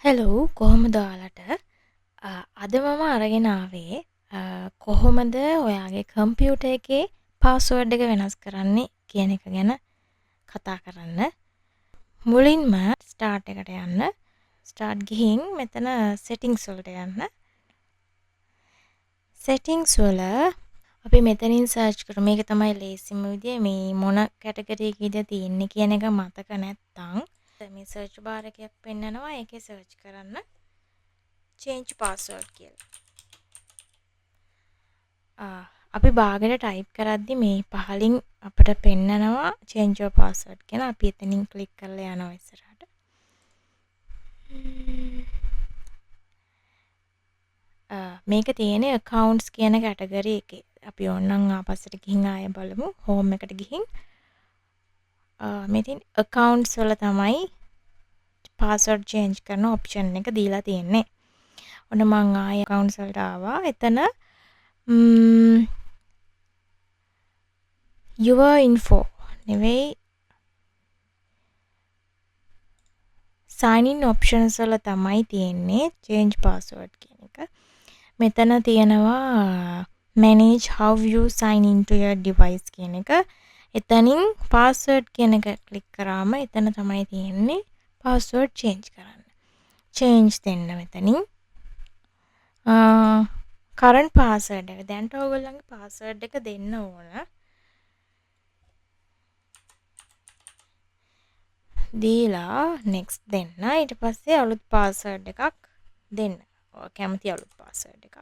Hello කොහොමද ඔයාලට අද මම අරගෙන ආවේ කොහොමද ඔයාගේ කම්පියුටර් එකේ පාස්වර්ඩ් එක වෙනස් කරන්නේ කියන එක ගැන කතා කරන්න. මුලින්ම ස්ටාර්ට් එකට යන්න. ස්ටාර්ට් ගිහින් මෙතන සෙටින්ග්ස් වලට යන්න. සෙටින්ග්ස් වල අපි මෙතනින් සර්ච් කරමු. මේක තමයි ලේසිම විදිය. මේ මොන කැටගරි එකේද තියෙන්නේ කියන එක මතක නැත්තම් මේ සර්ච් බාර් එකක් පෙන්නනවා. ඒකේ සර්ච් කරන්න change password කියලා. අපි බාගෙන ටයිප් කරද්දි මේ පහලින් අපිට පෙන්නනවා change your password කියලා. අපි එතනින් ක්ලික් කරලා යනවා ඉස්සරහට. මේක තියෙන්නේ accounts කියන කැටගරි එකේ. අපි ඕනනම් ආපස්සට ගිහින් ආයෙ බලමු. home එකට ගිහින් මෙතන accounts වල තමයි password change කරන option එක දීලා තියෙන්නේ. ඔන්න මං ආයෙ accounts වලට ආවා. එතන your info නෙවෙයි sign in options වල තමයි තියෙන්නේ change password කියන එක. මෙතන තියෙනවා manage how you sign into your device කියන එක. එතනින් password කියන එක ක්ලික් කරාම එතන තමයි තියෙන්නේ password change කරන්න. change දෙන්න මෙතනින්. current password එක. දැන්ට ඔයගොල්ලන්ගේ password එක දෙන්න ඕන. දීලා next දෙන්න. ඊට පස්සේ අලුත් password එකක් දෙන්න. ඔය කැමති අලුත් password එකක්.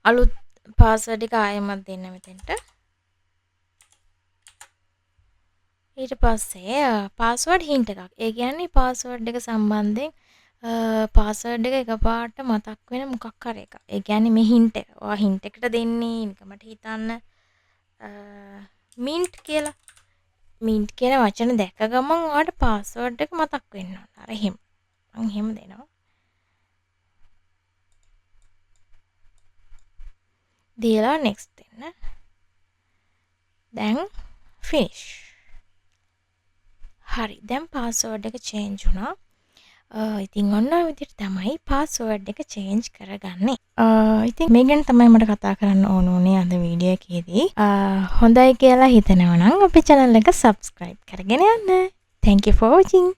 අලුත් password එක ආයෙමත් දෙන්න මෙතෙන්ට. ඊට පස්සේ password hint එකක්. ඒ කියන්නේ password එක සම්බන්ධයෙන් password එක එකපාරට මතක් වෙන මොකක් හරි එකක්. ඒ කියන්නේ මේ hint එක. ඔයා hint එකට දෙන්නේ නිකමට හිතන්න mint කියලා. mint කියන වචන දැක්ක ගමන් ඔයාට password එක මතක් වෙන්න ඕන. අර එහෙම. මම එහෙම දෙනවා. දීලා next දෙන්න. දැන් finish. හරි. දැන් password එක change වුණා. ඉතින් ඔන්න ඔය විදිහට තමයි password එක change කරගන්නේ. ඉතින් මේ ගැන තමයි මට කතා කරන්න ඕන උනේ අද වීඩියෝ එකේදී. හොඳයි කියලා හිතනවා නම් අපේ channel එක subscribe කරගෙන යන්න. Thank you for watching.